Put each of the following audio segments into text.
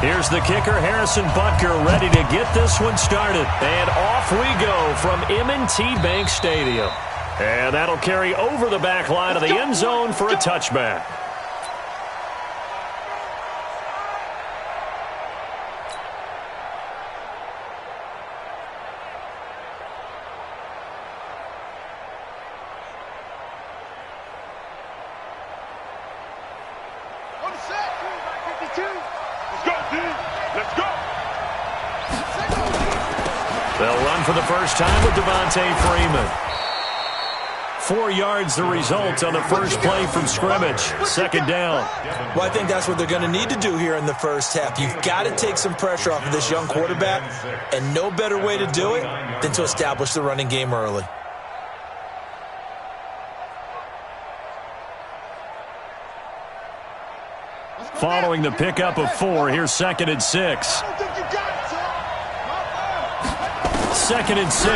Here's the kicker, Harrison Butker, ready to get this one started. And off we go from M&T Bank Stadium. And that'll carry over the back line of the end zone for a touchback. They'll run for the first time with Devontae Freeman. 4 yards the result on the first play from scrimmage. Second down. Well, I think that's what they're going to need to do here in the first half. You've got to take some pressure off of this young quarterback, and no better way to do it than to establish the running game early. Following the pickup of 4, here's 2nd and 6. 2nd and 6.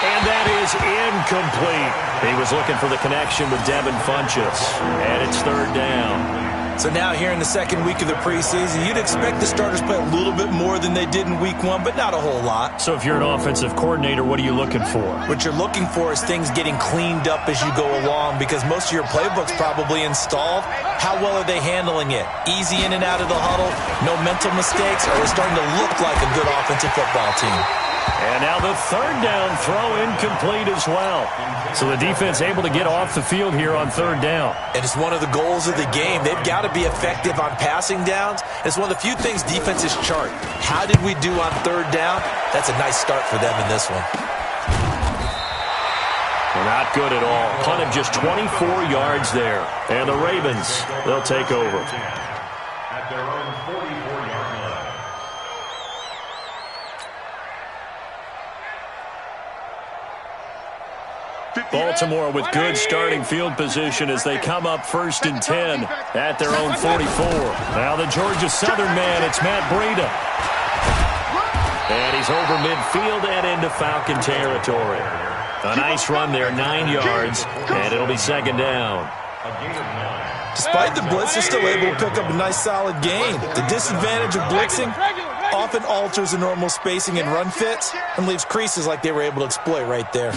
And that is incomplete. He was looking for the connection with Devin Funchess. And it's 3rd down. So now here in the second week of the preseason, you'd expect the starters play a little bit more than they did in week 1, but not a whole lot. So if you're an offensive coordinator, what are you looking for? What you're looking for is things getting cleaned up as you go along, because most of your playbook's probably installed. How well are they handling it? Easy in and out of the huddle, no mental mistakes, or are they starting to look like a good offensive football team? And now the 3rd down throw incomplete as well. So the defense able to get off the field here on 3rd down. And it's one of the goals of the game. They've got to be effective on passing downs. It's one of the few things defenses chart. How did we do on 3rd down? That's a nice start for them in this one. Well, not good at all. Punt of just 24 yards there. And the Ravens, they'll take over. At their own 44-yard line. Baltimore with good starting field position as they come up 1st and 10 at their own 44. Now the Georgia Southern man, it's Matt Breida. And he's over midfield and into Falcon territory. A nice run there, 9 yards, and it'll be 2nd down. Despite the blitz, they're still able to pick up a nice solid gain. The disadvantage of blitzing often alters the normal spacing and run fits and leaves creases like they were able to exploit right there.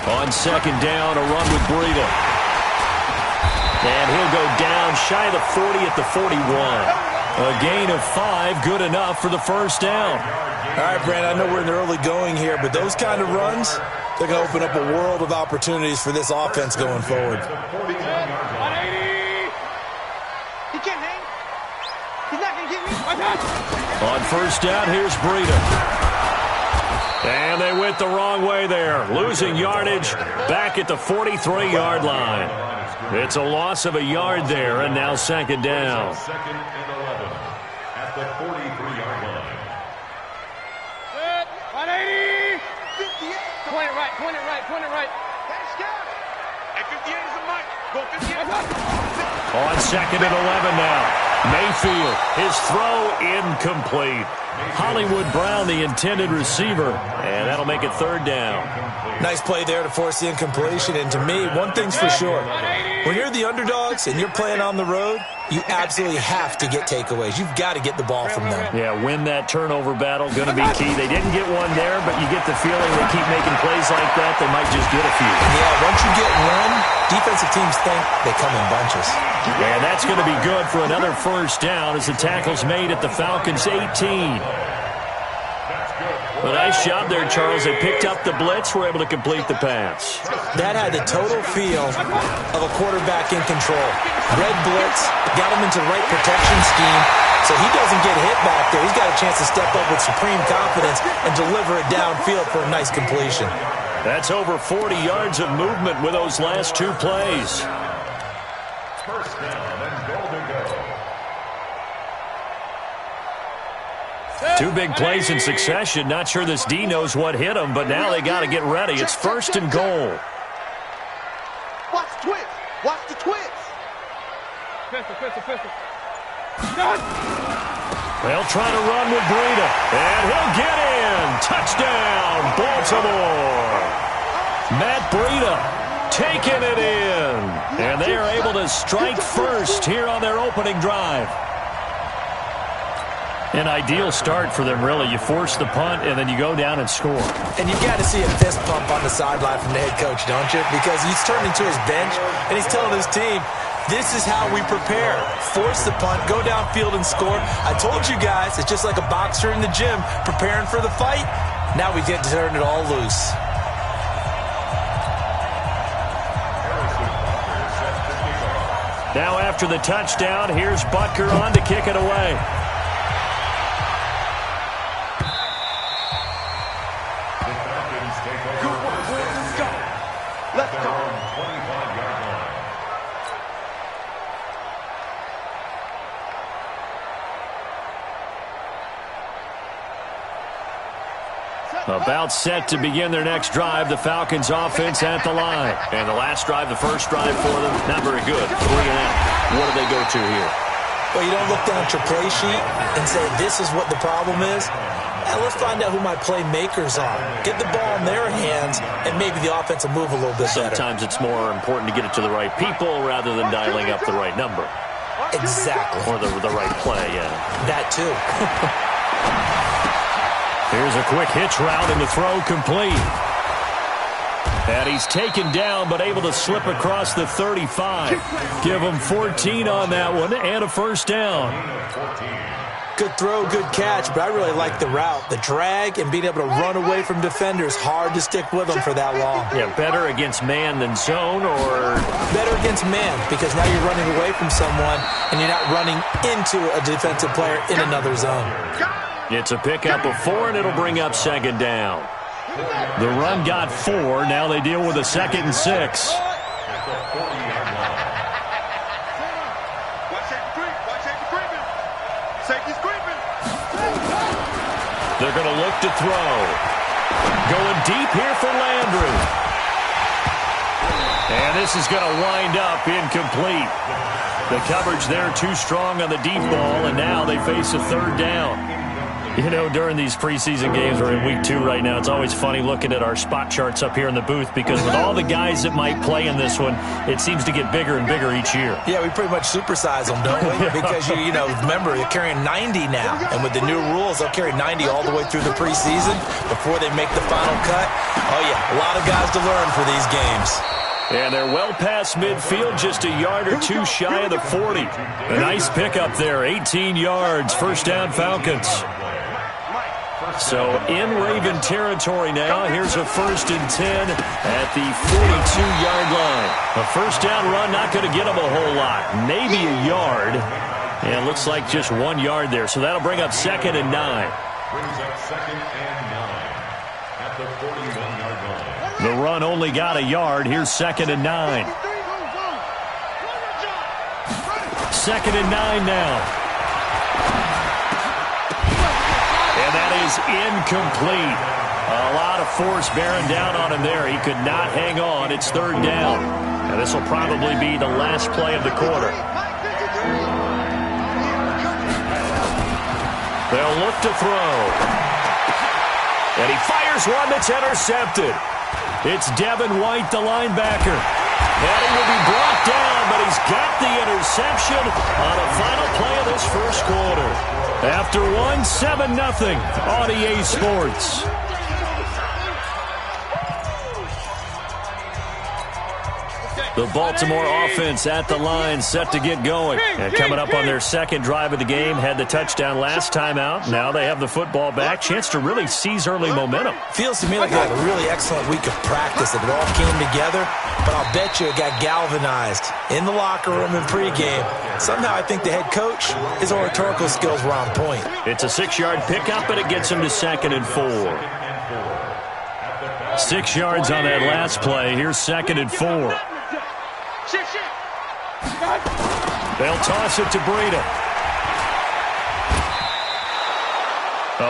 On 2nd down, a run with Breida. And he'll go down shy of the 40 at the 41. A gain of 5, good enough for the 1st down. All right, Brandon, I know we're in the early going here, but those kind of runs, they're going to open up a world of opportunities for this offense going forward. He can't hang. He's not going to get me. On 1st down, here's Breida. And they went the wrong way there. Losing yardage back at the 43-yard line. It's a loss of a yard there, and now 2nd down. 2nd and 11 at the 43-yard line. Good. 180. 58. Point it right, point it right, point it right. That's good. Hey, 58 is a mic. Go 58. On 2nd and 11 now. Mayfield, his throw incomplete. Hollywood Brown, the intended receiver, and that'll make it 3rd down. Nice play there to force the incompletion, and to me, one thing's for sure. When you're the underdogs and you're playing on the road, you absolutely have to get takeaways. You've got to get the ball from them. Yeah, win that turnover battle, going to be key. They didn't get one there, but you get the feeling they keep making plays like that, they might just get a few. Yeah, once you get one, defensive teams think they come in bunches. And that's going to be good for another 1st down as the tackle's made at the Falcons' 18. A nice job there, Charles. They picked up the blitz, were able to complete the pass. That had the total feel of a quarterback in control. Red blitz, got him into the right protection scheme, so he doesn't get hit back there. He's got a chance to step up with supreme confidence and deliver it downfield for a nice completion. That's over 40 yards of movement with those last 2 plays. 1st down and goal to go. 2 big plays in succession. Not sure this D knows what hit him, but now they got to get ready. It's 1st and goal. Watch the twist. Watch the twist. Pistol. They'll try to run with Breida, and he'll get in. Touchdown, Baltimore. Matt Breida taking it in. And they are able to strike first here on their opening drive. An ideal start for them, really. You force the punt, and then you go down and score. And you've got to see a fist pump on the sideline from the head coach, don't you? Because he's turning to his bench, and he's telling his team, this is how we prepare. Force the punt, go downfield and score. I told you guys, it's just like a boxer in the gym preparing for the fight. Now we get to turn it all loose. Now after the touchdown, here's Butker on to kick it away. About set to begin their next drive, the Falcons offense at the line. And the last drive, the first drive for them, not very good. 3 and out. What do they go to here? Well, you don't look down at your play sheet and say, this is what the problem is. Now, let's find out who my playmakers are. Get the ball in their hands, and maybe the offense will move a little bit better. Sometimes it's more important to get it to the right people rather than dialing up the right number. Exactly. Or the right play, yeah. That, too. Here's a quick hitch route, and the throw complete. And he's taken down, but able to slip across the 35. Give him 14 on that one, and a first down. Good throw, good catch, but I really like the route. The drag and being able to run away from defenders, hard to stick with them for that long. Yeah, better against man than zone, or? Better against man, because now you're running away from someone, and you're not running into a defensive player in another zone. It's a pickup of 4, and it'll bring up second down. The run got 4. Now they deal with a 2nd and 6. They're going to look to throw. Going deep here for Landry. And this is going to wind up incomplete. The coverage there too strong on the deep ball, and now they face a 3rd down. You know, during these preseason games, we're in week 2 right now, it's always funny looking at our spot charts up here in the booth because with all the guys that might play in this one, it seems to get bigger and bigger each year. Yeah, we pretty much supersize them, don't we? Because, you know, remember, they're carrying 90 now. And with the new rules, they'll carry 90 all the way through the preseason before they make the final cut. Oh, yeah, a lot of guys to learn for these games. And they're well past midfield, just a yard or 2 shy of the 40. A nice pickup there, 18 yards, first down Falcons. So in Raven territory now, here's a 1st and 10 at the 42-yard line. A first down run, not going to get them a whole lot. Maybe a yard. And it looks like just 1 yard there. So that'll bring up 2nd and 9. Brings up 2nd and 9 at the 41-yard line. The run only got a yard. Here's 2nd and 9. 2nd and 9 now. And that is incomplete. A lot of force bearing down on him there. He could not hang on. It's 3rd down. And this will probably be the last play of the quarter. They'll look to throw. And he fires one that's intercepted. It's Devin White, the linebacker. And he will be brought down, but he's got the interception on a final play of this first quarter. After 7-0 on EA Sports. The Baltimore offense at the line, set to get going. And coming up on their 2nd drive of the game, had the touchdown last time out. Now they have the football back. Chance to really seize early momentum. Feels to me like they had a really excellent week of practice. It all came together, but I'll bet you it got galvanized in the locker room and pregame. Somehow I think the head coach, his oratorical skills were on point. It's a 6-yard pickup, and it gets him to 2nd and 4. 6 yards on that last play. Here's 2nd and 4. They'll toss it to Breida.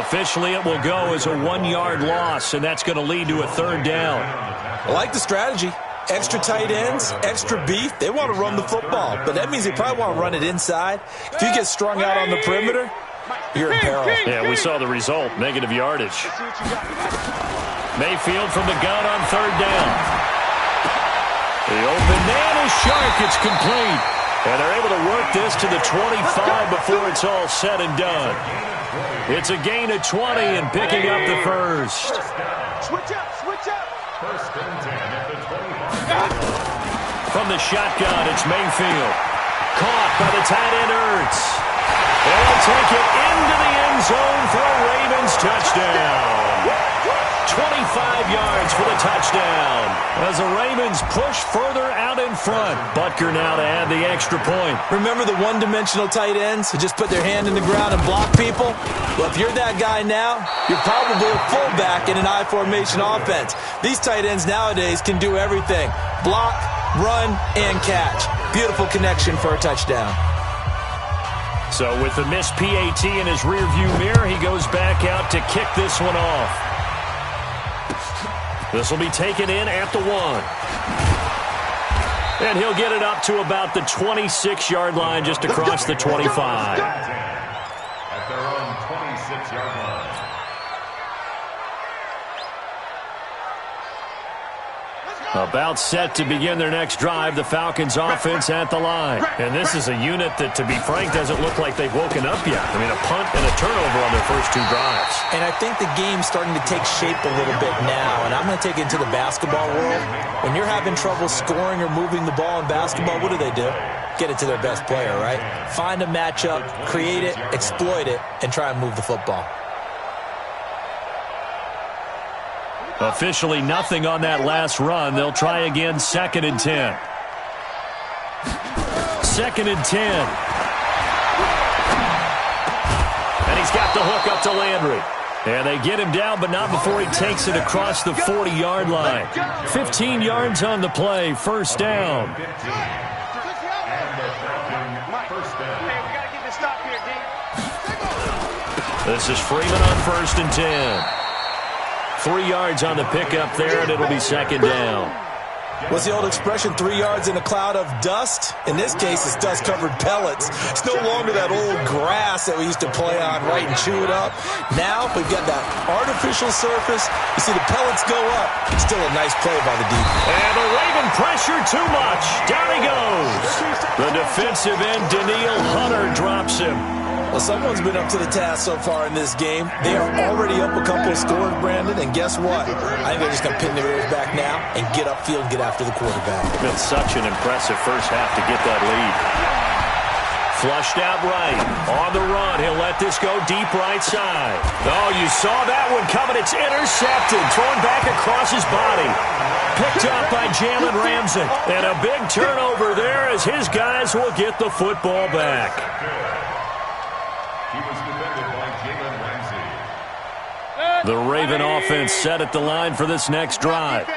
Officially, it will go as a 1-yard loss, and that's going to lead to a 3rd down. I like the strategy. Extra tight ends, extra beef. They want to run the football, but that means they probably want to run it inside. If you get strung out on the perimeter, you're in peril. Yeah, we saw the result, negative yardage. Mayfield from the gun on 3rd down. Shark, it's complete. And they're able to work this to the 25 before it's all said and done. It's a gain of 20 and picking up the first. Switch up, switch up. First and 10 at the 25. From the shotgun, it's Mayfield. Caught by the tight end Ertz. And they'll take it into the end zone for a Ravens touchdown. 25 yards for the touchdown. As the Ravens push further out in front. Butker now to add the extra point. Remember the one-dimensional tight ends who just put their hand in the ground and block people? Well, if you're that guy now, you're probably a fullback in an I-formation offense. These tight ends nowadays can do everything. Block, run, and catch. Beautiful connection for a touchdown. So with the missed PAT in his rearview mirror, he goes back out to kick this one off. This will be taken in at the 1. And he'll get it up to about the 26-yard line just across the 25. At their own 26-yard line. About set to begin their next drive, the Falcons offense at the line. And this is a unit that, to be frank, doesn't look like they've woken up yet. I mean, a punt and a turnover on their first 2 drives. And I think the game's starting to take shape a little bit now. And I'm going to take it into the basketball world. When you're having trouble scoring or moving the ball in basketball, what do? Get it to their best player, right? Find a matchup, create it, exploit it, and try and move the football. Officially nothing on that last run. They'll try again, 2nd and 10. 2nd and 10. And he's got the hook up to Landry. And they get him down, but not before he takes it across the 40-yard line. 15 yards on the play, first down. This is Freeman on 1st and 10. 3 yards on the pickup there, and it'll be 2nd down. What's the old expression, 3 yards in a cloud of dust? In this case, it's dust-covered pellets. It's no longer that old grass that we used to play on, right, and chew it up. Now, we've got that artificial surface. You see the pellets go up. Still a nice play by the defense. And the Raven pressure too much. Down he goes. The defensive end, Daniil Hunter, drops him. Well, someone's been up to the task so far in this game. They are already up a couple of scores, Brandon, and guess what? I think they're just going to pin their ears back now and get upfield and get after the quarterback. It's been such an impressive first half to get that lead. Flushed out right. On the run, he'll let this go deep right side. Oh, you saw that one coming. It's intercepted. Thrown back across his body. Picked up by Jalen Ramsey. And a big turnover there as his guys will get the football back. He was defended by Jalen Ramsey. The Raven offense set at the line for this next drive.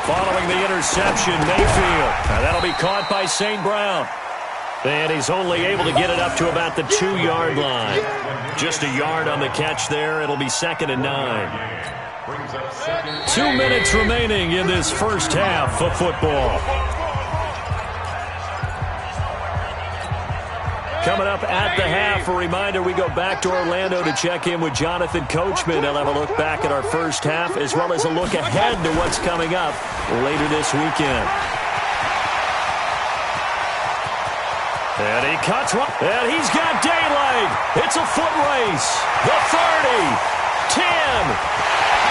Following the interception, Mayfield. And that'll be caught by St. Brown. And he's only able to get it up to about the 2-yard line. Just a yard on the catch there. It'll be 2nd and 9. 2 minutes remaining in this first half of football. Coming up at the half, a reminder, we go back to Orlando to check in with Jonathan Coachman. He'll have a look back at our first half as well as a look ahead to what's coming up later this weekend. And he cuts one, and he's got daylight. It's a foot race. The 30, 10,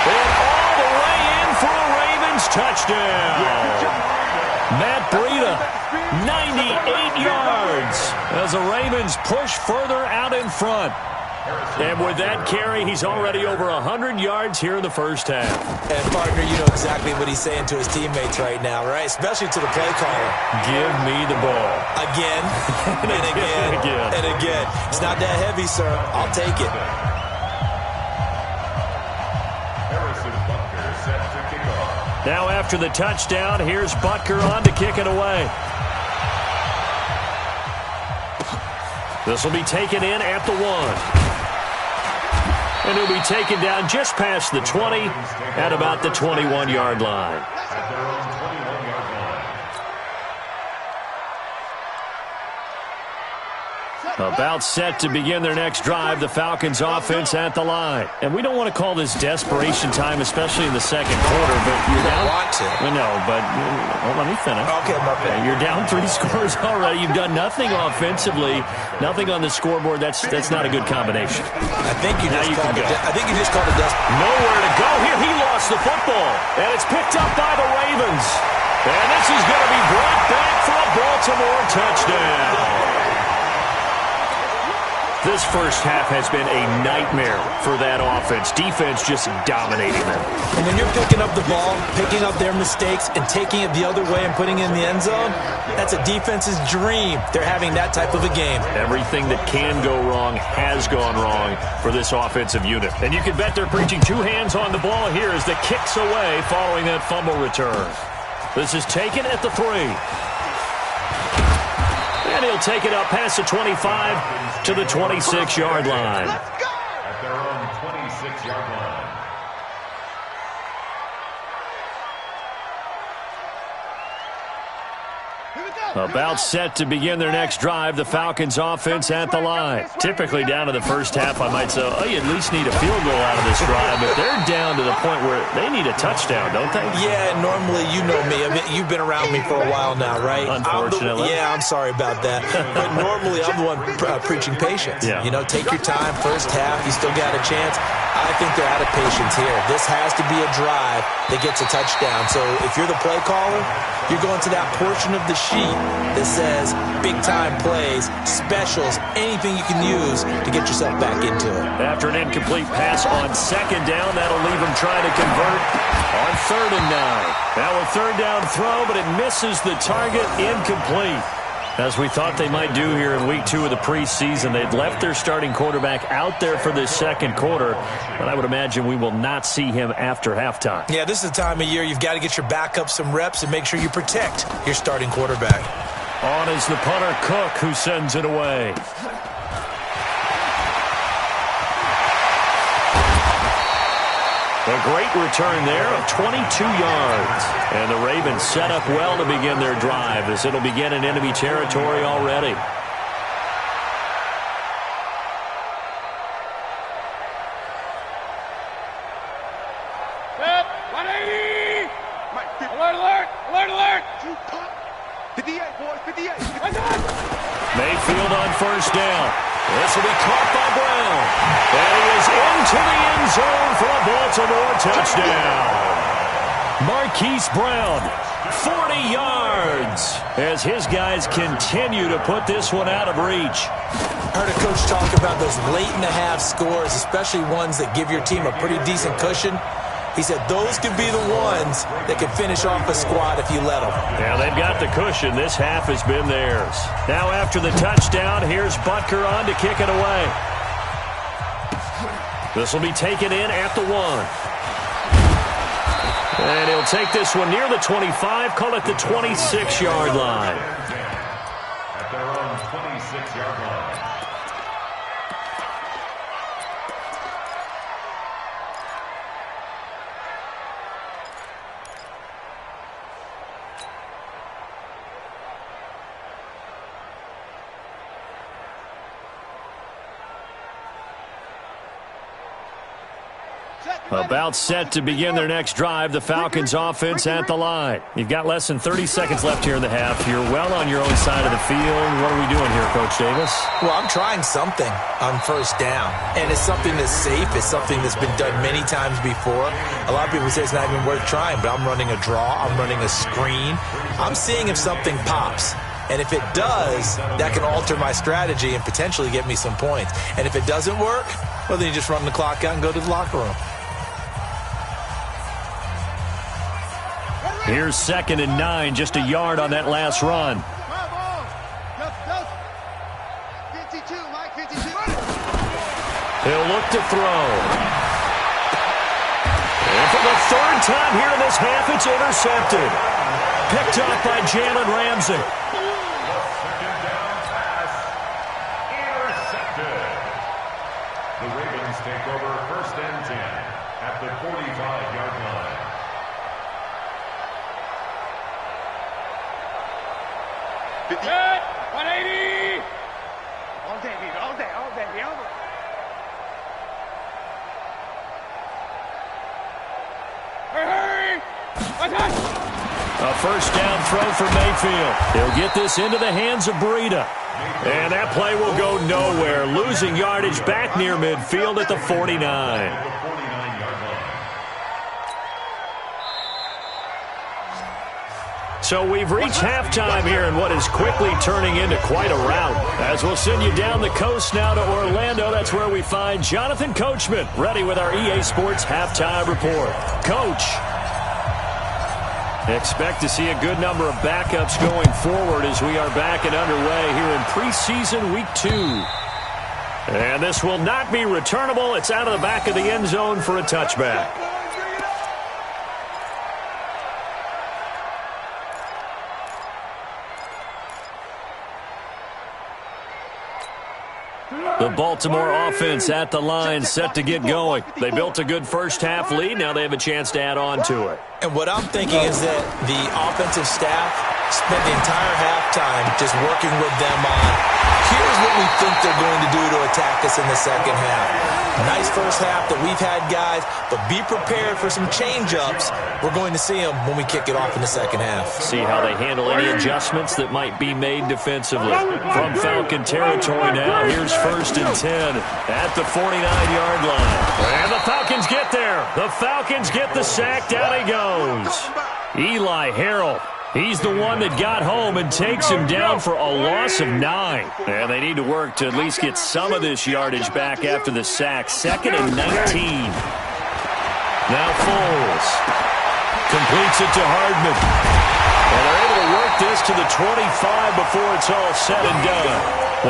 and all the way in for a Ravens touchdown. Matt Breida, 98 yards as the Ravens push further out in front. And with that carry, he's already over 100 yards here in the first half. And, partner, you know exactly what he's saying to his teammates right now, right? Especially to the play caller. Give me the ball. Again, and again, and again. It's not that heavy, sir. I'll take it. Now after the touchdown, here's Butker on to kick it away. This will be taken in at the 1. And he'll be taken down just past the 20 at about the 21-yard line. About set to begin their next drive, the Falcons offense at the line. And we don't want to call this desperation time, especially in the second quarter, but you're down. Want to. No, but well, let me finish. Okay, my bad. You're down 3 scores already. You've done nothing offensively, nothing on the scoreboard. That's not a good combination. I think you just called it desperate. Nowhere to go here. He lost the football, and it's picked up by the Ravens. And this is going to be brought back for a Baltimore touchdown. This first half has been a nightmare for that offense. Defense just dominating them. And when you're picking up the ball, picking up their mistakes, and taking it the other way and putting it in the end zone, that's a defense's dream. They're having that type of a game. Everything that can go wrong has gone wrong for this offensive unit. And you can bet they're preaching 2 hands on the ball here as the kick's away following that fumble return. This is taken at the 3. And he'll take it up past the 25 to the 26-yard line. At their own 26-yard line. About set to begin their next drive, the Falcons offense at the line. Typically down to the first half, I might say, oh, you at least need a field goal out of this drive, but they're down to the point where they need a touchdown, don't they? Yeah, normally, you know me. I mean, you've been around me for a while now, right? Unfortunately. I'm sorry about that. But normally, I'm the one preaching patience. Yeah. You know, take your time, first half, you still got a chance. I think they're out of patience here. This has to be a drive that gets a touchdown. So if you're the play caller, you're going to that portion of the sheet that says big-time plays, specials, anything you can use to get yourself back into it. After an incomplete pass on second down, that'll leave him trying to convert on 3rd and 9. Now a 3rd down throw, but it misses the target, incomplete. As we thought they might do here in week 2 of the preseason, they'd left their starting quarterback out there for this second quarter, but I would imagine we will not see him after halftime. Yeah, this is the time of year you've got to get your backup some reps and make sure you protect your starting quarterback. On is the punter, Cook, who sends it away. A great return there of 22 yards. And the Ravens set up well to begin their drive as it'll begin in enemy territory already. Set, 180! Alert, alert, alert, alert! 58, boys, 58. Mayfield on first down. This will be caught by Brown. And he is into the end zone for a Baltimore touchdown. Marquise Brown, 40 yards, as his guys continue to put this one out of reach. I heard a coach talk about those late-in-the-half scores, especially ones that give your team a pretty decent cushion. He said those could be the ones that could finish off a squad if you let them. Yeah, they've got the cushion. This half has been theirs. Now after the touchdown, here's Butker on to kick it away. This will be taken in at the 1. And he'll take this one near the 25, call it the 26-yard line. At their own 26-yard line. About set to begin their next drive, the Falcons offense at the line. You've got less than 30 seconds left here in the half. You're well on your own side of the field. What are we doing here, Coach Davis? Well, I'm trying something on first down, and it's something that's safe. It's something that's been done many times before. A lot of people say it's not even worth trying, but I'm running a draw. I'm running a screen. I'm seeing if something pops. And if it does, that can alter my strategy and potentially get me some points. And if it doesn't work, well, then you just run the clock out and go to the locker room. Here's 2nd and 9, just a yard on that last run. He'll look to throw. And for the 3rd time here in this half, it's intercepted. Picked up by Jalen Ramsey. Second down pass. Intercepted. The Ravens take over 1st and 10 at the 45-yard line. Set, 180! All day. A first down throw for Mayfield. He'll get this into the hands of Breida. And that play will go nowhere. Losing yardage back near midfield at the 49. So we've reached halftime here in what is quickly turning into quite a rout. As we'll send you down the coast now to Orlando, that's where we find Jonathan Coachman, ready with our EA Sports Halftime Report. Coach, expect to see a good number of backups going forward as we are back and underway here in preseason week 2. And this will not be returnable. It's out of the back of the end zone for a touchback. The Baltimore offense at the line, set to get going. They built a good first-half lead. Now they have a chance to add on to it. And what I'm thinking is that the offensive staff spent the entire halftime just working with them on, here's what we think they're going to do to attack us in the second half. Nice first half that we've had, guys, but be prepared for some change-ups. We're going to see them when we kick it off in the second half. See how they handle any adjustments that might be made defensively. From Falcon territory now, here's 1st and 10 at the 49-yard line. And the Falcons get there. The Falcons get the sack. Down he goes. Eli Harrell. He's the one that got home and takes him down for a loss of 9. And they need to work to at least get some of this yardage back after the sack. 2nd and 19. Now Foles completes it to Hardman. And they're able to work this to the 25 before it's all said and done.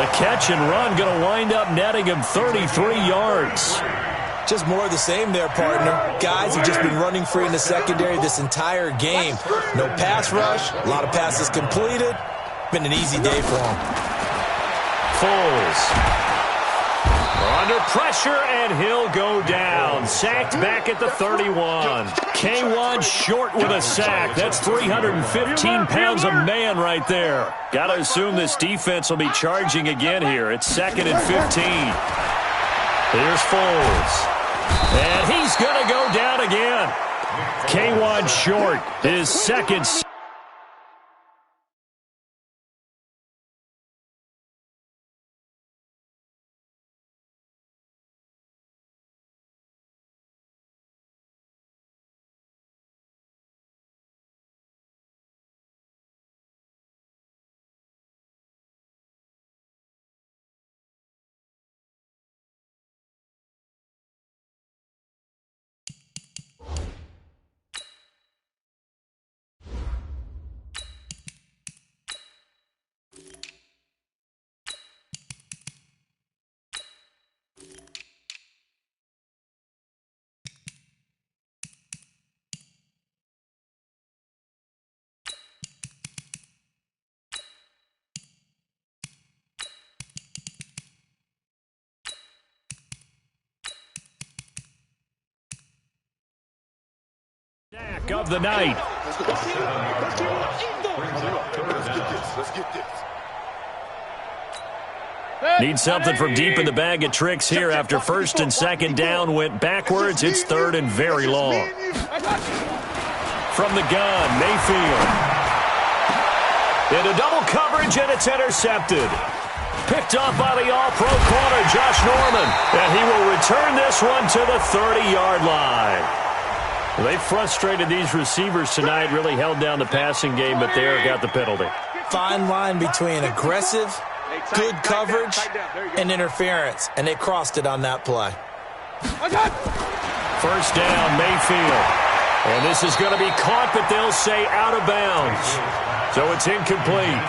The catch and run going to wind up netting him 33 yards. Just more of the same there, partner. Guys have just been running free in the secondary this entire game. No pass rush, a lot of passes completed. Been an easy day for them. Foles under pressure, and he'll go down. Sacked back at the 31. K1 short with a sack. That's 315 pounds a man right there. Got to assume this defense will be charging again here. It's 2nd and 15. Here's Foles. And he's going to go down again. K1 short, his second. Of the night. Need something from deep in the bag of tricks here after 1st and 2nd down went backwards. It's 3rd and very long. From the gun, Mayfield. Into double coverage, and it's intercepted. Picked up by the all-pro corner, Josh Norman. And he will return this one to the 30-yard line. They frustrated these receivers tonight, really held down the passing game, but there got the penalty. Fine line between aggressive, good coverage, and interference, and they crossed it on that play. First down, Mayfield. And this is going to be caught, but they'll say out of bounds. So it's incomplete.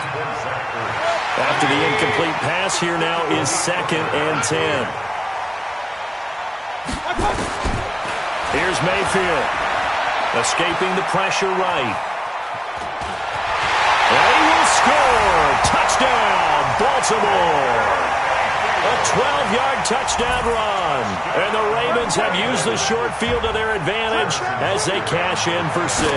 After the incomplete pass, here now is 2nd and 10. Here's Mayfield, escaping the pressure right. And he will score. Touchdown, Baltimore. A 12-yard touchdown run. And the Ravens have used the short field to their advantage as they cash in for 6.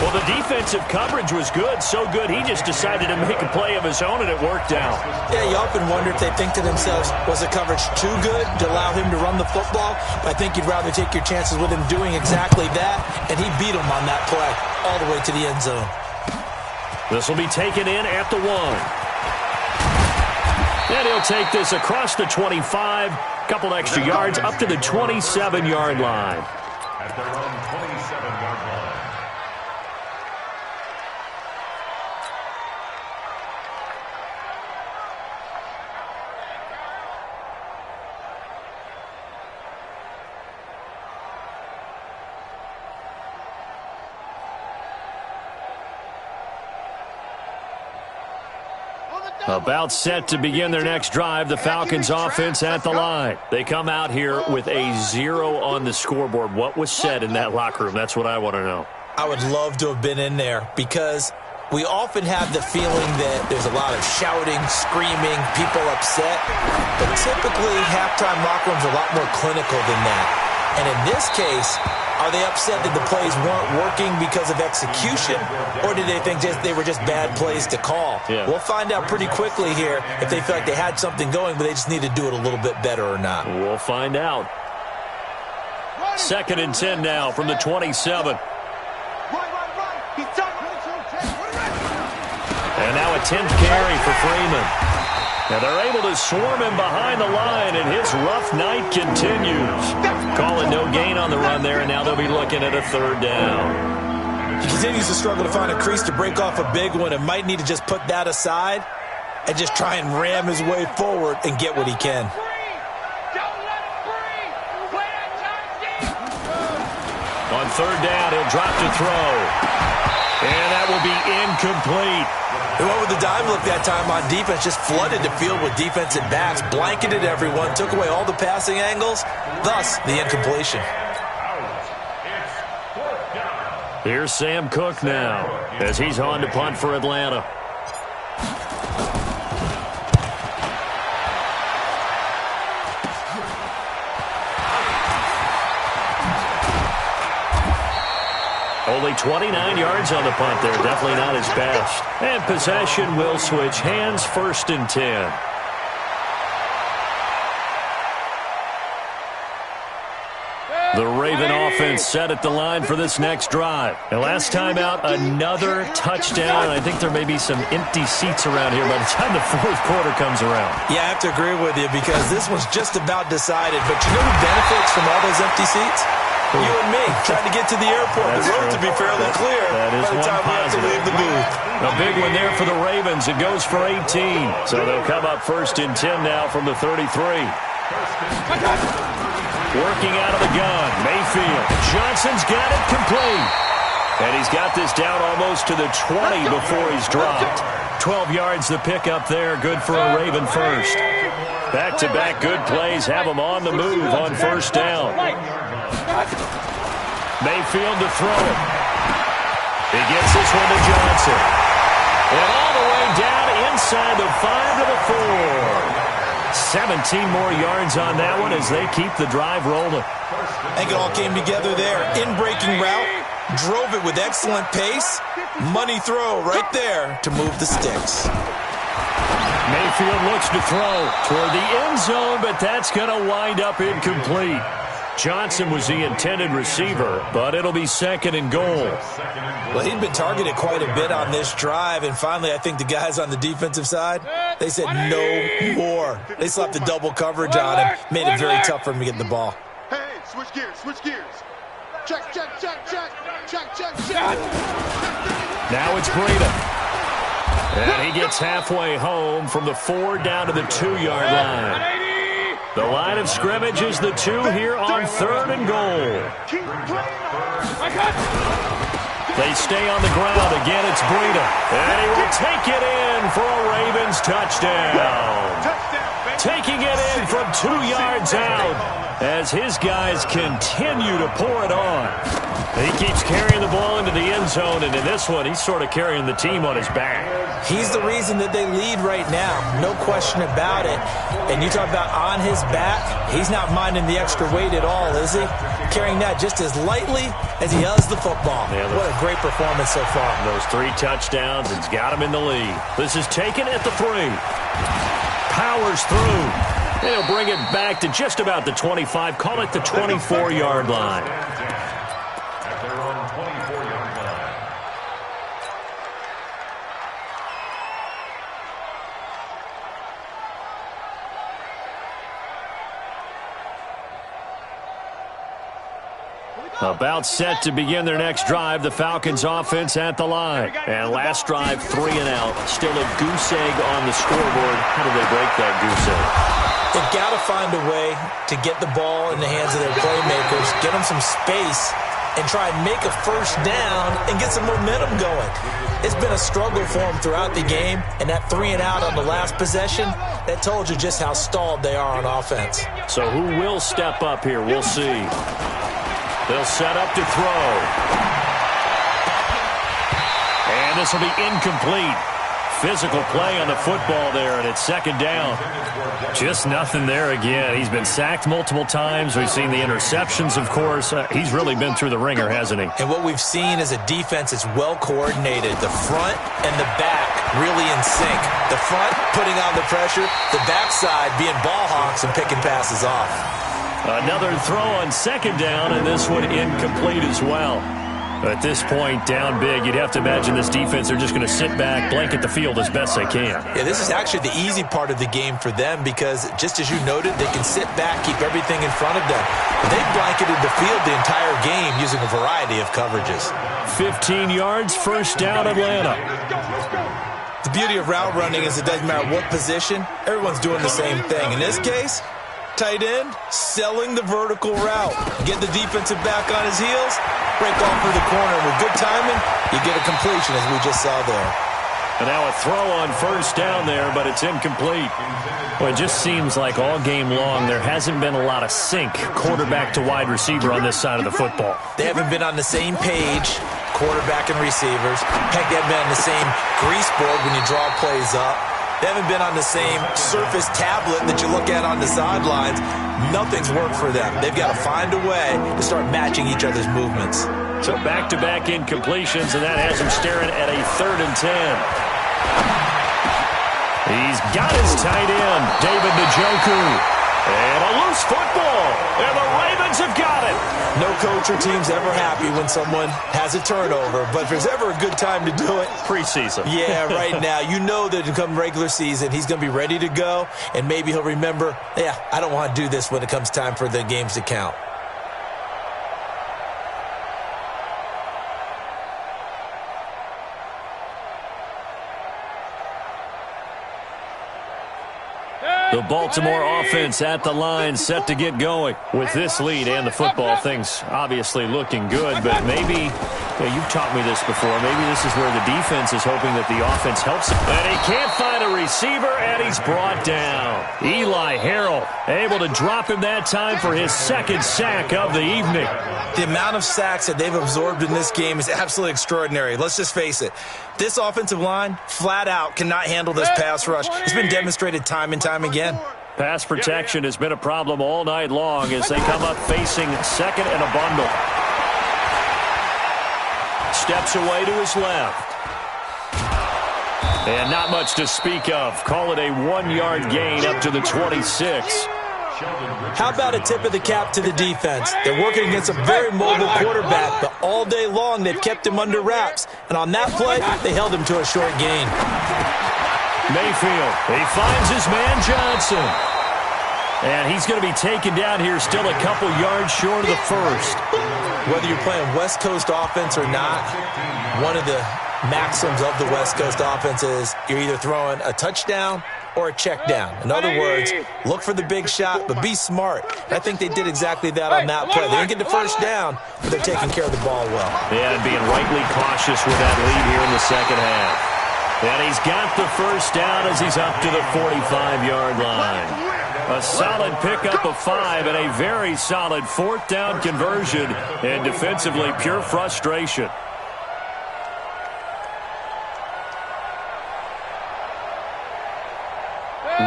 Well, the defensive coverage was good, so good he just decided to make a play of his own, and it worked out. Yeah, you often wonder if they think to themselves, was the coverage too good to allow him to run the football? I think you'd rather take your chances with him doing exactly that, and he beat him on that play all the way to the end zone. This will be taken in at the 1. And he'll take this across the 25, couple extra yards up to the 27-yard line. At their own 27-yard line. About set to begin their next drive, the Falcons offense at the line. They come out here with a 0 on the scoreboard. What was said in that locker room? That's what I want to know. I would love to have been in there because we often have the feeling that there's a lot of shouting, screaming, people upset. But typically, halftime locker rooms are a lot more clinical than that. And in this case, are they upset that the plays weren't working because of execution, or did they think they were just bad plays to call? Yeah. We'll find out pretty quickly here if they feel like they had something going, but they just need to do it a little bit better or not. We'll find out. 2nd and 10 now from the 27. And now a 10th carry for Freeman. Now they're able to swarm him behind the line, and his rough night continues. Calling no gain on the run there, and now they'll be looking at a 3rd down. He continues to struggle to find a crease to break off a big one and might need to just put that aside and just try and ram his way forward and get what he can. On 3rd down, he'll drop to throw. And that will be incomplete. They went with the dime look that time on defense, just flooded the field with defensive backs, blanketed everyone, took away all the passing angles, thus the incompletion. Here's Sam Cook now as he's on to punt for Atlanta. Only 29 yards on the punt there. Definitely not his best. And possession will switch hands. 1st and 10. The Raven offense set at the line for this next drive. And last time out, another touchdown. I think there may be some empty seats around here by the time the 4th quarter comes around. Yeah, I have to agree with you because this one's just about decided. But you know who benefits from all those empty seats? You and me, trying to get to the airport. That's the road true. to be fairly clear that is by the time we have to leave the booth. A big one there for the Ravens. It goes for 18. So they'll come up 1st and 10 now from the 33. Working out of the gun, Mayfield. Johnson's got it complete. And he's got this down almost to the 20 before he's dropped. 12 yards the pickup there. Good for a Raven first. Back-to-back good plays have him on the move on 1st down. Mayfield to throw it. He gets this one to Johnson. And all the way down inside the 5 to the 4. 17 more yards on that one as they keep the drive rolling. I think it all came together there. In-breaking route, drove it with excellent pace. Money throw right there to move the sticks. Mayfield looks to throw toward the end zone, but that's going to wind up incomplete. Johnson was the intended receiver, but it'll be 2nd and goal. Well, he'd been targeted quite a bit on this drive, and finally I think the guys on the defensive side, they said no more. They slapped the double coverage on him, made it very tough for him to get the ball. Hey, switch gears, switch gears. Check, check, check, check, check, check, check. Now it's Breida. And he gets halfway home from the 4 down to the 2-yard line. The line of scrimmage is the 2 here on 3rd and goal. They stay on the ground. Again, it's Breida. And he will take it in for a Ravens touchdown. Taking it in from 2 yards out as his guys continue to pour it on. He keeps carrying the ball into the end zone, and in this one, he's sort of carrying the team on his back. He's the reason that they lead right now, no question about it. And you talk about on his back, he's not minding the extra weight at all, is he? carrying that just as lightly as he does the football. Yeah, what a great performance so far. Those 3 touchdowns, it's got him in the lead. This is taken at the 3. Powers through. They'll bring it back to just about the 25. Call it the 24-yard line. At their own 24-yard line. About set to begin their next drive, the Falcons offense at the line. And last drive, 3 and out. Still a goose egg on the scoreboard. How do they break that goose egg? They've got to find a way to get the ball in the hands of their playmakers, get them some space, and try and make a first down and get some momentum going. It's been a struggle for them throughout the game, and that 3 and out on the last possession, that told you just how stalled they are on offense. So who will step up here? We'll see. They'll set up to throw. And this will be incomplete. Physical play on the football there, and it's second down. Just nothing there again. He's been sacked multiple times. We've seen the interceptions, of course. He's really been through the ringer, hasn't he? And what we've seen is a defense that's well coordinated. The front and the back really in sync. The front putting on the pressure, the backside being ball hawks and picking passes off. Another throw on second down, and this one incomplete as well. At this point, down big, you'd have to imagine this defense, they're just going to sit back, blanket the field as best they can. Yeah, this is actually the easy part of the game for them because, just as you noted, they can sit back, keep everything in front of them. But they've blanketed the field the entire game using a variety of coverages. 15 yards, first down, Atlanta. The beauty of route running is it doesn't matter what position, everyone's doing the same thing. In this case, tight end, selling the vertical route. Get the defensive back on his heels, break off for the corner. With good timing, you get a completion, as we just saw there. And now a throw on first down there, but it's incomplete. Well, it just seems like all game long there hasn't been a lot of sync quarterback to wide receiver on this side of the football. They haven't been on the same page, quarterback and receivers. Heck, they haven't been on the same grease board when you draw plays up. They haven't been on the same surface tablet that you look at on the sidelines. Nothing's worked for them. They've got to find a way to start matching each other's movements. So back-to-back incompletions, and that has him staring at a 3rd and 10. He's got his tight end, David Njoku. And a loose football, and the Ravens have got it. No coach or team's ever happy when someone has a turnover, but if there's ever a good time to do it, preseason. Yeah, right now. You know that come regular season, he's going to be ready to go, and maybe he'll remember, yeah, I don't want to do this when it comes time for the games to count. The Baltimore offense at the line, set to get going. With this lead and the football, things obviously looking good, but maybe, you've taught me this before, maybe this is where the defense is hoping that the offense helps him. And he can't find a receiver, and he's brought down. Eli Harrell able to drop him that time for his 2nd sack of the evening. The amount of sacks that they've absorbed in this game is absolutely extraordinary. Let's just face it. This offensive line, flat out, cannot handle this pass rush. It's been demonstrated time and time again. Pass protection has been a problem all night long as they come up facing 2nd and a bundle. Steps away to his left. And not much to speak of. Call it a 1-yard gain up to the 26. How about a tip of the cap to the defense? They're working against a very mobile quarterback, but all day long they've kept him under wraps. And on that play, they held him to a short gain. Mayfield, he finds his man Johnson. And he's going to be taken down here still a couple yards short of the first. Whether you're playing West Coast offense or not, one of the maxims of the West Coast offense is you're either throwing a touchdown or a check down. In other words, look for the big shot, but be smart. I think they did exactly that on that play. They didn't get the first down, but they're taking care of the ball well. Yeah, and being rightly cautious with that lead here in the second half. And he's got the first down as he's up to the 45-yard line. A solid pickup of 5 and a very solid 4th down conversion. And defensively, pure frustration.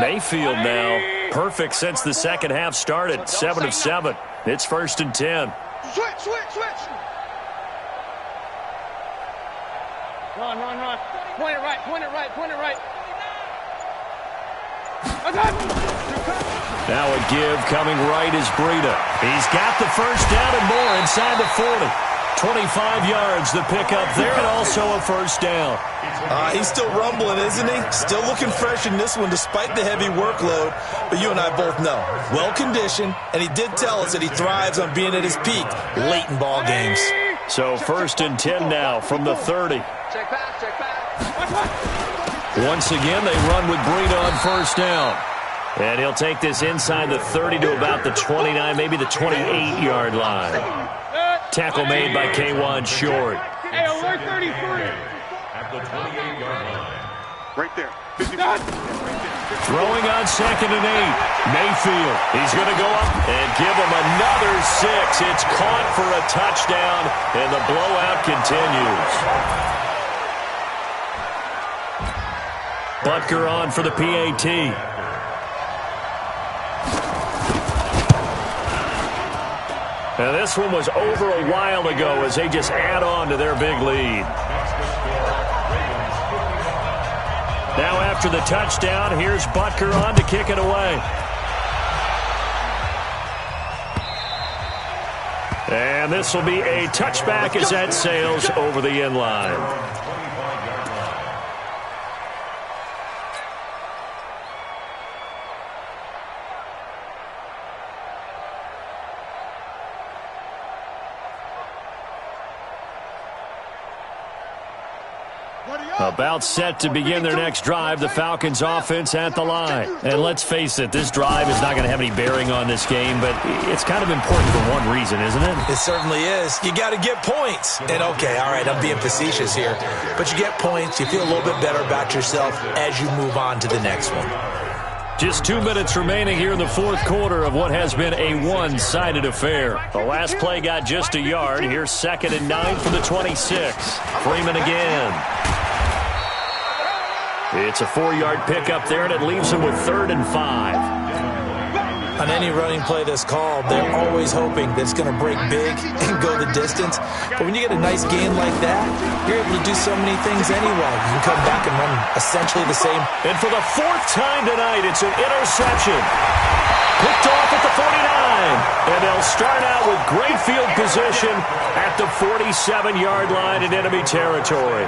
Mayfield now, perfect since the second half started, 7 of 7. It's 1st and 10. Switch. Run. Point it right. Now a give coming right is Breida. He's got the first down and more inside the 40. 25 yards the pickup there, and also a first down. He's still rumbling, isn't he? Still looking fresh in this one despite the heavy workload. But you and I both know, well-conditioned, and he did tell us that he thrives on being at his peak late in ball games. So 1st and 10 now from the 30. Check pass. Once again, they run with Breida on first down. And he'll take this inside the 30 to about the 29, maybe the 28-yard line. Tackle made by K1 Short. Hey, alert 33. At the 28-yard line. Right there. Throwing on 2nd and 8. Mayfield. He's going to go up and give him another 6. It's caught for a touchdown, and the blowout continues. Butker on for the PAT. Now this one was over a while ago as they just add on to their big lead. Now after the touchdown, here's Butker on to kick it away. And this will be a touchback as that sails over the end line. About set to begin their next drive, the Falcons offense at the line. And let's face it, this drive is not going to have any bearing on this game, but it's kind of important for one reason, isn't it? It certainly is. You got to get points. And okay, all right, I'm being facetious here. But you get points, you feel a little bit better about yourself as you move on to the next one. Just 2 minutes remaining here in the 4th quarter of what has been a one-sided affair. The last play got just a yard. Here's 2nd and 9 from the 26. Freeman again. It's a 4-yard pickup there, and it leaves him with 3rd and 5. On any running play that's called, they're always hoping that it's going to break big and go the distance. But when you get a nice gain like that, you're able to do so many things anyway. You can come back and run essentially the same. And for the 4th time tonight, it's an interception. Picked off at the 49. And they'll start out with great field position at the 47-yard line in enemy territory.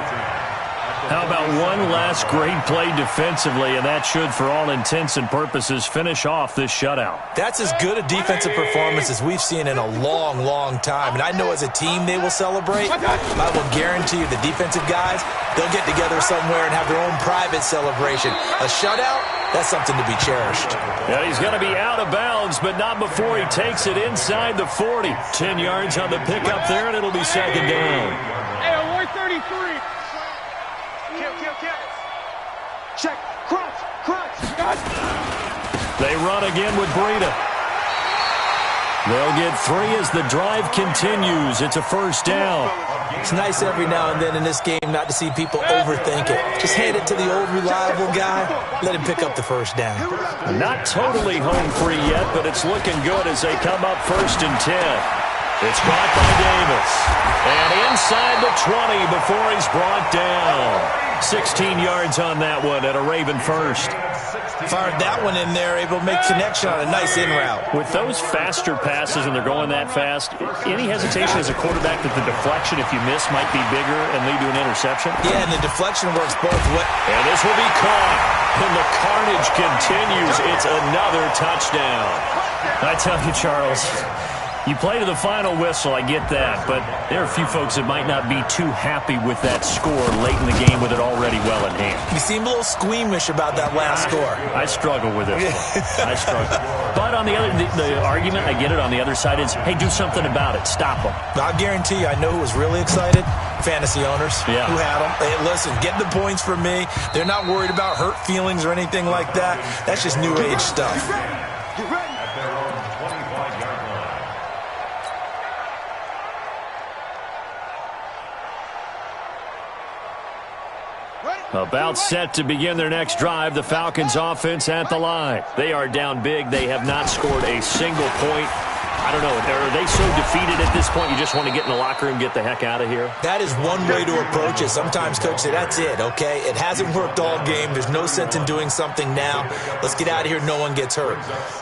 How about one last great play defensively, and that should, for all intents and purposes, finish off this shutout. That's as good a defensive performance as we've seen in a long, long time. And I know as a team they will celebrate. I will guarantee you the defensive guys, they'll get together somewhere and have their own private celebration. A shutout, that's something to be cherished. Yeah, he's going to be out of bounds, but not before he takes it inside the 40. 10 yards on the pickup there, and it'll be 2nd down. Hey, alert 33. Check. Crunch. They run again with Breida. They'll get 3 as the drive continues. It's a first down. It's nice every now and then in this game not to see people overthink it. Just hand it to the old reliable guy. Let him pick up the first down. Not totally home free yet, but it's looking good as they come up 1st and 10. It's caught by Davis. And inside the 20 before he's brought down. 16 yards on that one at a Raven first. Fired that one in there, able to make connection on a nice in route. With those faster passes and they're going that fast, any hesitation as a quarterback that the deflection, if you miss, might be bigger and lead to an interception? Yeah, and the deflection works both ways. And this will be caught. And the carnage continues. It's another touchdown. I tell you, Charles, you play to the final whistle, I get that, but there are a few folks that might not be too happy with that score late in the game with it already well in hand. You seem a little squeamish about that last score. I struggle with this one. I struggle. But on the other, the argument, I get it, on the other side is, hey, do something about it. Stop them. I'll guarantee you, I know who was really excited. Fantasy owners who had them. Hey, listen, get the points from me. They're not worried about hurt feelings or anything like that. That's just new age stuff. About set to begin their next drive, the Falcons offense at the line. They are down big. They have not scored a single point I don't know. Are they so defeated at this point you just want to get in the locker room and get the heck out of here? That is one way to approach it. Sometimes coaches say, that's it, okay? It hasn't worked all game. There's no sense in doing something now. Let's get out of here. No one gets hurt.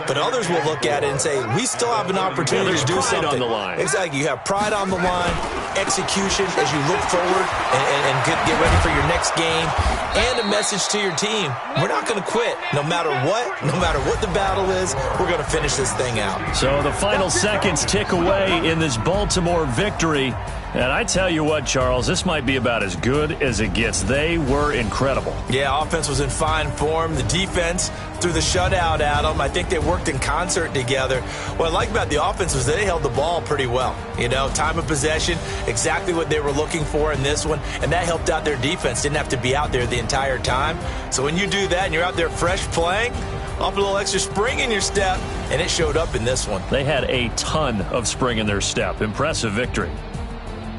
But others will look at it and say, we still have an opportunity to do something. On the line. Exactly. You have pride on the line, execution as you look forward and get ready for your next game, and a message to your team. We're not going to quit. No matter what the battle is, we're going to finish this thing out. So the final seconds tick away in this Baltimore victory. And I tell you what, Charles, this might be about as good as it gets. They were incredible. Yeah, offense was in fine form. The defense threw the shutout at them. I think they worked in concert together. What I like about the offense was they held the ball pretty well. You know, time of possession, exactly what they were looking for in this one, and that helped out their defense. Didn't have to be out there the entire time. So when you do that and you're out there fresh playing, up a little extra spring in your step, and it showed up in this one. They had a ton of spring in their step. Impressive victory.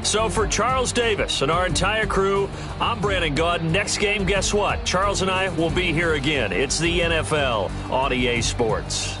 So for Charles Davis and our entire crew, I'm Brandon Gaudin. Next game, guess what? Charles and I will be here again. It's the NFL on EA Sports.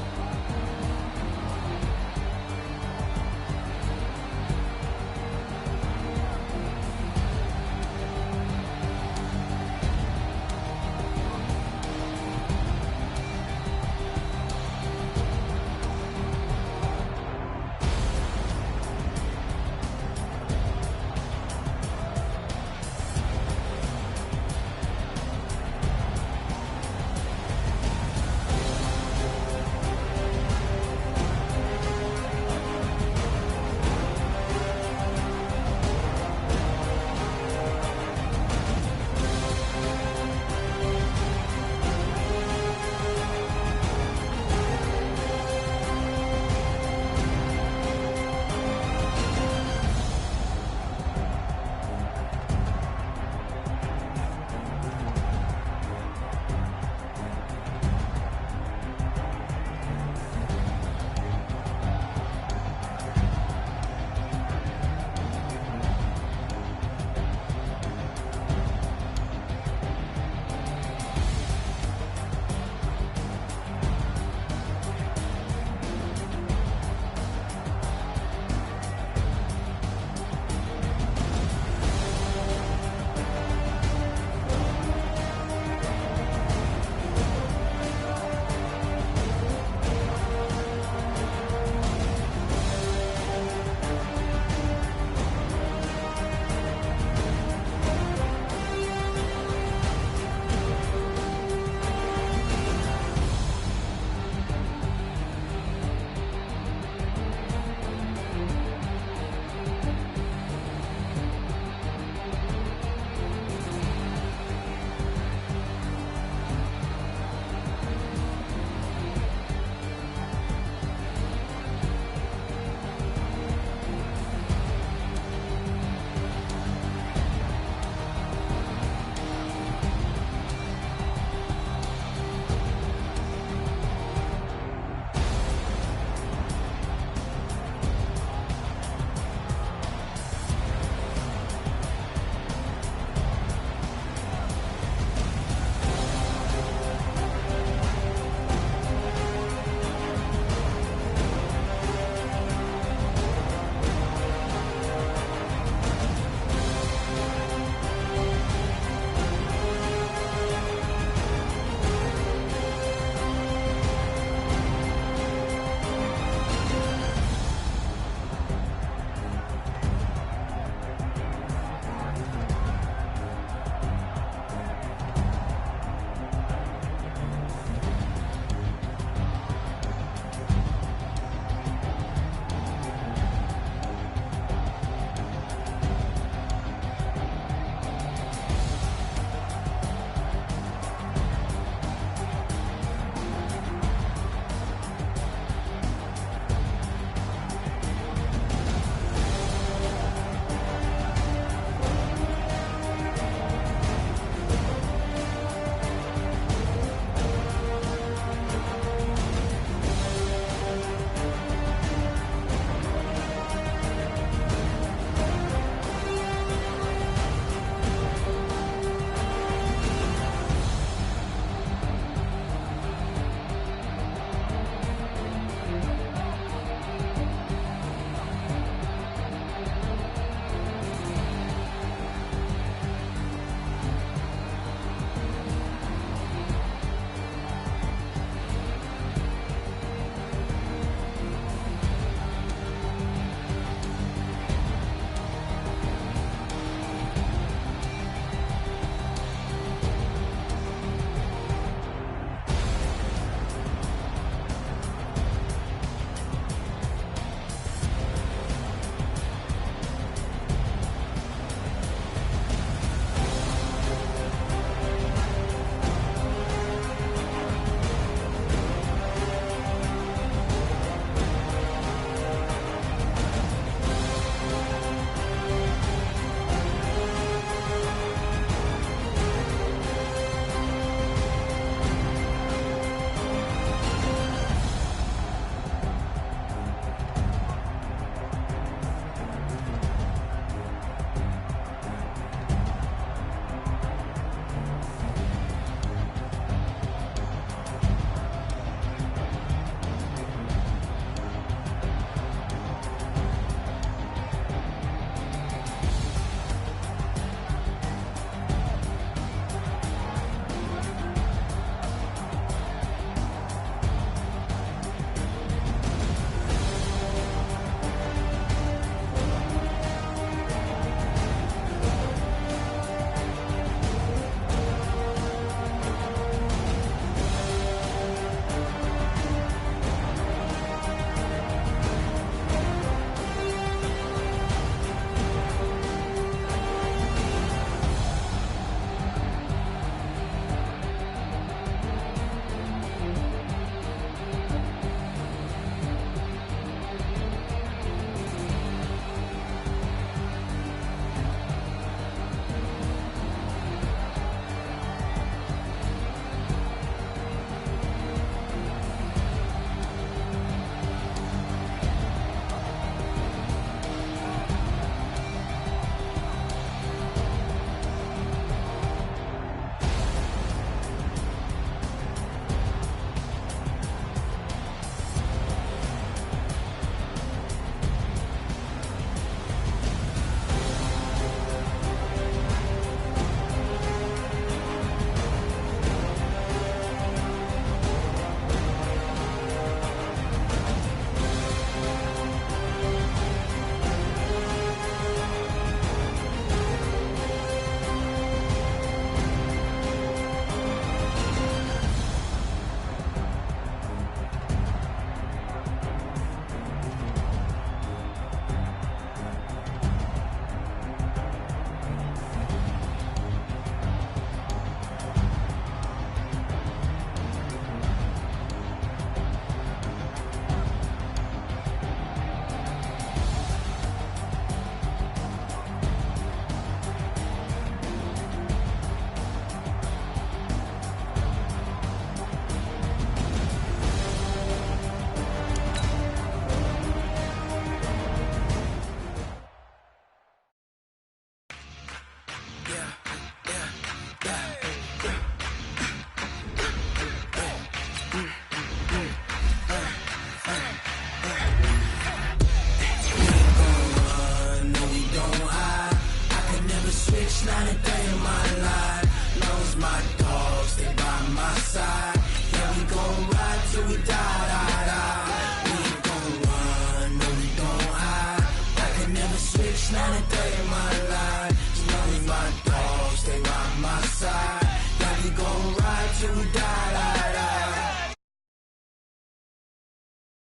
Not a day in my life. Knows my dogs, they by my side.